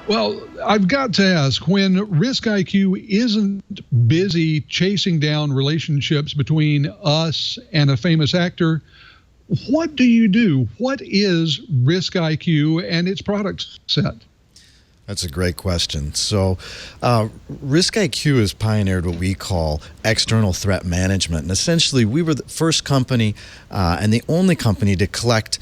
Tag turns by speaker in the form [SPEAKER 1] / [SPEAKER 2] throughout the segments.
[SPEAKER 1] Well, I've got to ask, when RiskIQ isn't busy chasing down relationships between us and a famous actor, what do you do? What is RiskIQ and its product set?
[SPEAKER 2] That's a great question. So, RiskIQ has pioneered what we call external threat management. And essentially, we were the first company and the only company to collect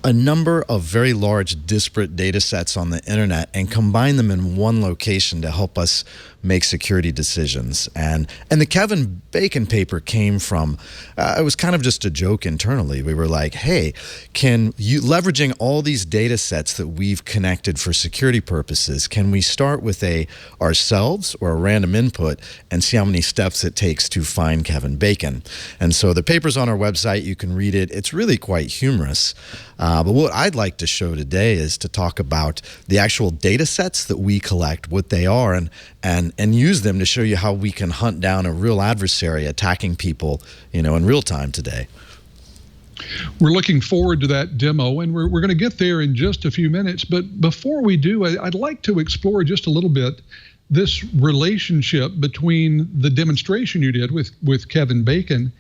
[SPEAKER 2] a number of very large disparate data sets on the internet and combine them in one location to help us make security decisions. And the Kevin Bacon paper came from, it was kind of just a joke internally. We were like, hey, can you, leveraging all these data sets that we've connected for security purposes, can we start with ourselves or a random input and see how many steps it takes to find Kevin Bacon? And so the paper's on our website. You can read it. It's really quite humorous. But what I'd like to show today is to talk about the actual data sets that we collect, what they are, and use them to show you how we can hunt down a real adversary attacking people, in real time today.
[SPEAKER 1] We're looking forward to that demo, and we're going to get there in just a few minutes. But before we do, I'd like to explore just a little bit this relationship between the demonstration you did with Kevin Bacon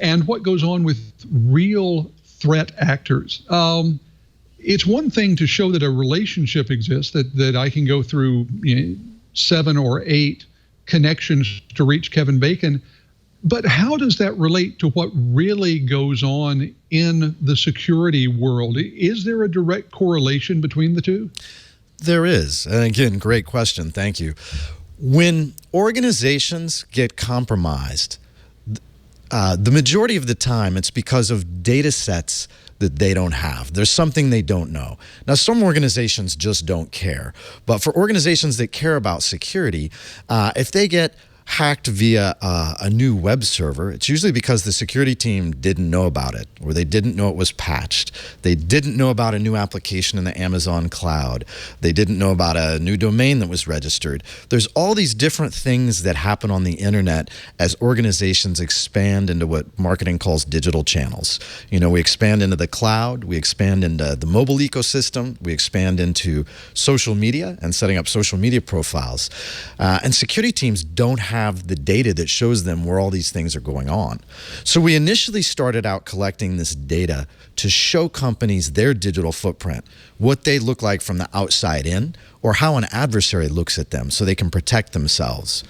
[SPEAKER 1] and what goes on with real threat actors. It's one thing to show that a relationship exists, that I can go through 7 or 8 connections to reach Kevin Bacon, but how does that relate to what really goes on in the security world? Is there a direct correlation between the two?
[SPEAKER 2] There is. And again, great question. Thank you. When organizations get compromised, the majority of the time, it's because of data sets that they don't have. There's something they don't know. Now, some organizations just don't care. But for organizations that care about security, if they get hacked via a new web server, it's usually because the security team didn't know about it, or they didn't know it was patched. They didn't know about a new application in the Amazon cloud. They didn't know about a new domain that was registered. There's all these different things that happen on the internet as organizations expand into what marketing calls digital channels. We expand into the cloud, we expand into the mobile ecosystem, we expand into social media and setting up social media profiles. And security teams don't have the data that shows them where all these things are going on. So we initially started out collecting this data to show companies their digital footprint, what they look like from the outside in, or how an adversary looks at them so they can protect themselves.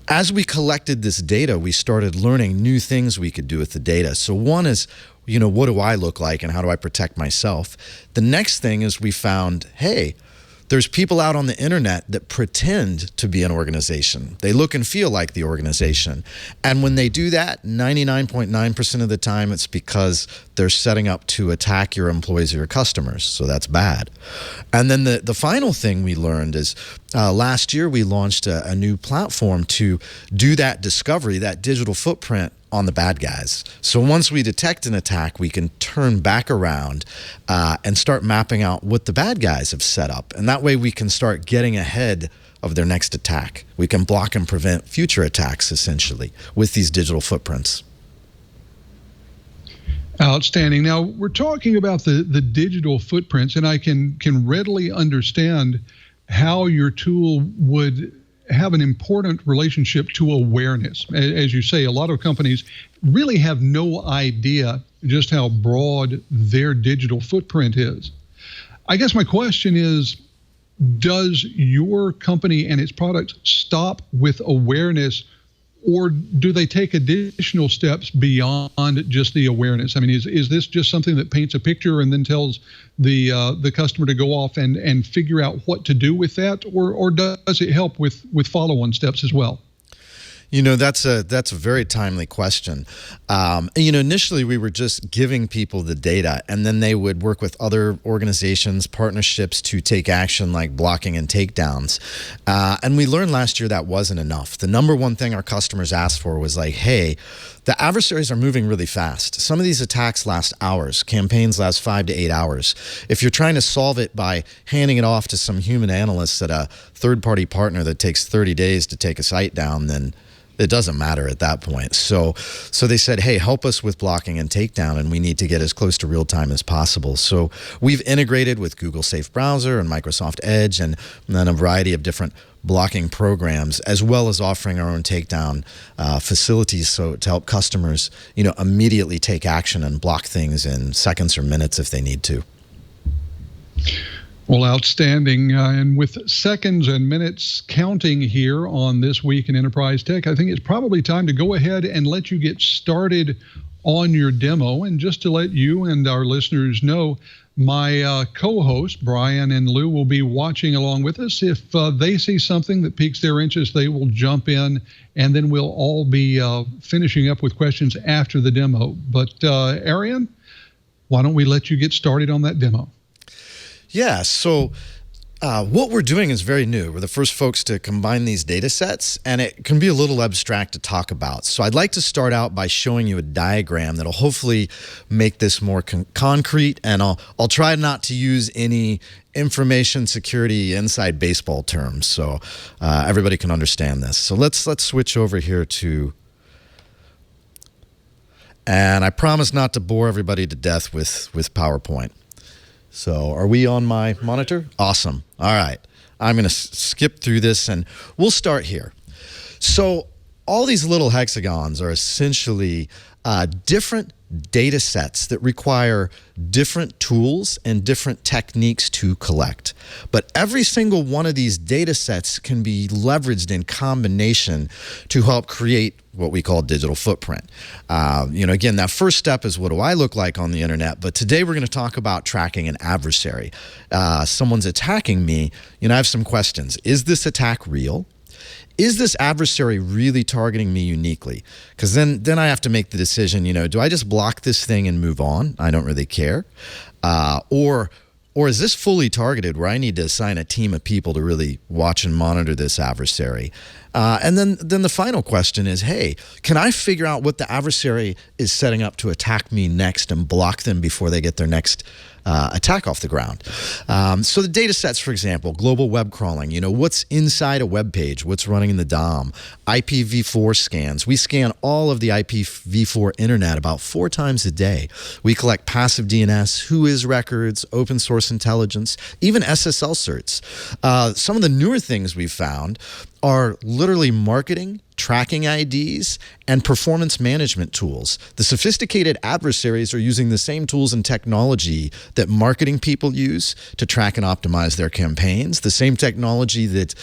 [SPEAKER 2] As we collected this data, we started learning new things we could do with the data. So one is, what do I look like and how do I protect myself? The next thing is we found, hey, there's people out on the internet that pretend to be an organization. They look and feel like the organization. And when they do that, 99.9% of the time, it's because they're setting up to attack your employees or your customers. So that's bad. And then the final thing we learned is last year we launched a new platform to do that discovery, that digital footprint on the bad guys. So once we detect an attack, we can turn back around and start mapping out what the bad guys have set up. And that way we can start getting ahead of their next attack. We can block and prevent future attacks, essentially, with these digital footprints.
[SPEAKER 1] Outstanding. Now, we're talking about the digital footprints, and I can readily understand how your tool would have an important relationship to awareness. As you say, a lot of companies really have no idea just how broad their digital footprint is. I guess my question is, does your company and its products stop with awareness, or do they take additional steps beyond just the awareness? I mean, is this just something that paints a picture and then tells the customer to go off and figure out what to do with that, or does it help with follow-on steps as well?
[SPEAKER 2] That's a very timely question. Initially we were just giving people the data, and then they would work with other organizations, partnerships to take action like blocking and takedowns. And we learned last year that wasn't enough. The number one thing our customers asked for was like, hey, the adversaries are moving really fast. Some of these attacks last hours. Campaigns last 5 to 8 hours. If you're trying to solve it by handing it off to some human analysts at a third-party partner that takes 30 days to take a site down, then it doesn't matter at that point. So they said, hey, help us with blocking and takedown, and we need to get as close to real time as possible. So we've integrated with Google Safe Browser and Microsoft Edge and then a variety of different blocking programs, as well as offering our own takedown facilities, so to help customers, immediately take action and block things in seconds or minutes if they need to.
[SPEAKER 1] Well, outstanding. And with seconds and minutes counting here on This Week in Enterprise Tech, I think it's probably time to go ahead and let you get started on your demo. And just to let you and our listeners know, my co-host, Brian and Lou, will be watching along with us. If they see something that piques their interest, they will jump in, and then we'll all be finishing up with questions after the demo. But Arian, why don't we let you get started on that demo?
[SPEAKER 2] Yeah, so what we're doing is very new. We're the first folks to combine these data sets, and it can be a little abstract to talk about. So I'd like to start out by showing you a diagram that'll hopefully make this more concrete, and I'll try not to use any information security inside baseball terms, so everybody can understand this. So let's switch over here to, and I promise not to bore everybody to death with PowerPoint. So are we on my monitor? Awesome. All right. I'm going to skip through this, and we'll start here. So all these little hexagons are essentially different data sets that require different tools and different techniques to collect. But every single one of these data sets can be leveraged in combination to help create what we call digital footprint. Again, that first step is, what do I look like on the internet? But today we're going to talk about tracking an adversary. Someone's attacking me. I have some questions. Is this attack real? Is this adversary really targeting me uniquely? Because then I have to make the decision, do I just block this thing and move on? I don't really care. Or is this fully targeted where I need to assign a team of people to really watch and monitor this adversary? And then the final question is, hey, can I figure out what the adversary is setting up to attack me next and block them before they get their next attack off the ground? So the data sets, for example, global web crawling, what's inside a web page, what's running in the DOM, IPv4 scans. We scan all of the IPv4 internet about 4 times a day. We collect passive DNS, whois records, open source intelligence, even SSL certs. Some of the newer things we've found are literally marketing, tracking IDs, and performance management tools. The sophisticated adversaries are using the same tools and technology that marketing people use to track and optimize their campaigns, the same technology that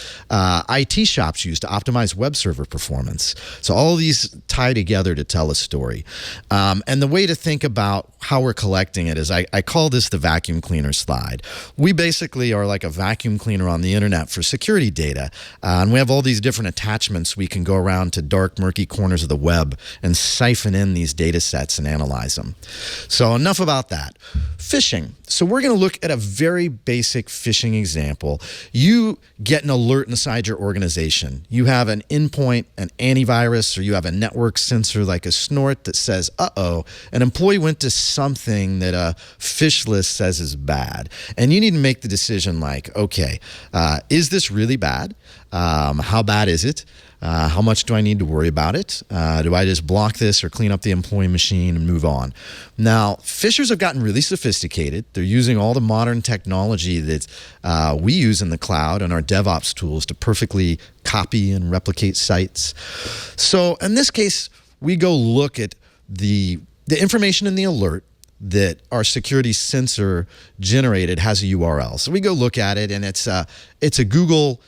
[SPEAKER 2] IT shops use to optimize web server performance. So all of these tie together to tell a story. And the way to think about how we're collecting it is, I call this the vacuum cleaner slide. We basically are like a vacuum cleaner on the internet for security data, and we have all these different attachments we can go around to dark, murky corners of the web and siphon in these data sets and analyze them. So enough about that. Phishing. So we're going to look at a very basic phishing example. You get an alert inside your organization. You have an endpoint, an antivirus, or you have a network sensor like a snort that says, uh-oh, an employee went to something that a phish list says is bad. And you need to make the decision like, okay, is this really bad? How bad is it? How much do I need to worry about it? Do I just block this or clean up the employee machine and move on? Now, phishers have gotten really sophisticated. They're using all the modern technology that we use in the cloud and our DevOps tools to perfectly copy and replicate sites. So in this case, we go look at the information in the alert that our security sensor generated has a URL. So we go look at it, and it's a Google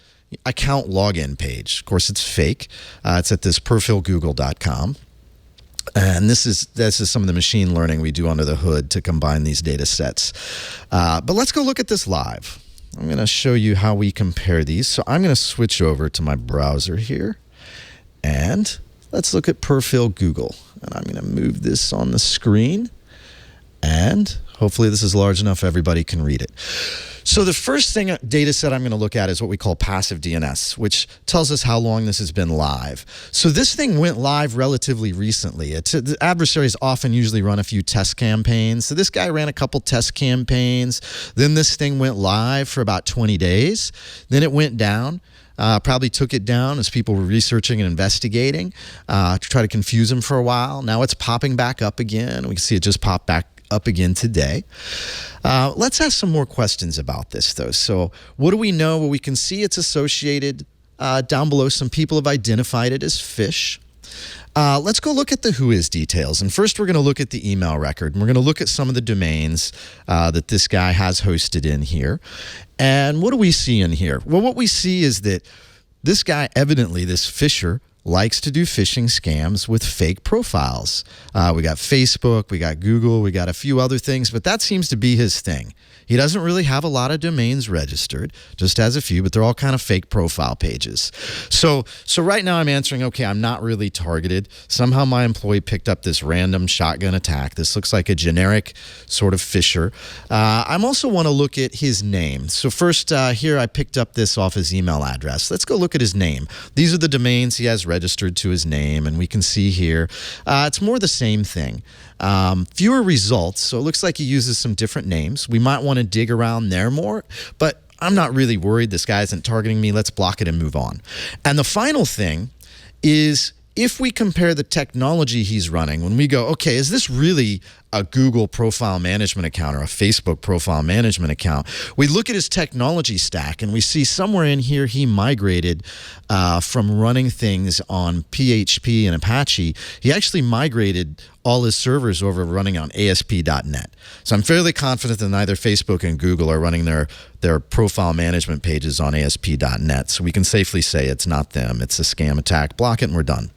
[SPEAKER 2] account login page. Of course, it's fake. It's at this perfilgoogle.com. And this is some of the machine learning we do under the hood to combine these data sets. But let's go look at this live. I'm going to show you how we compare these. So I'm going to switch over to my browser here, and let's look at Perfil Google. And I'm going to move this on the screen, and hopefully this is large enough everybody can read it. So the first data set I'm going to look at is what we call passive DNS, which tells us how long this has been live. So this thing went live relatively recently. The adversaries often usually run a few test campaigns. So this guy ran a couple test campaigns. Then this thing went live for about 20 days. Then it went down. probably took it down as people were researching and investigating to try to confuse him for a while. Now it's popping back up again. We can see it just pop back up again today. Let's ask some more questions about this, though. So what do we know? Well, we can see it's associated down below. Some people have identified it as fish. Let's go look at the whois details. And first, we're going to look at the email record. And we're going to look at some of the domains that this guy has hosted in here. And what do we see in here? Well, what we see is that this guy, evidently, this fisher, likes to do phishing scams with fake profiles. We got Facebook, we got Google, we got a few other things, but that seems to be his thing. He doesn't really have a lot of domains registered, just has a few, but they're all kind of fake profile pages. So right now I'm answering, okay, I'm not really targeted. Somehow my employee picked up this random shotgun attack. This looks like a generic sort of phisher. I also want to look at his name. So first here I picked up this off his email address. Let's go look at his name. These are the domains he has registered to his name, and we can see here it's more the same thing. Fewer results, so it looks like he uses some different names. We might want to dig around there more, but I'm not really worried. This guy isn't targeting me. Let's block it and move on. And the final thing is, if we compare the technology he's running, when we go, okay, is this really a Google profile management account or a Facebook profile management account? We look at his technology stack and we see somewhere in here he migrated from running things on PHP and Apache. He actually migrated all his servers over running on ASP.NET. So I'm fairly confident that neither Facebook and Google are running their profile management pages on ASP.NET. So we can safely say it's not them. It's a scam attack. Block it and we're done.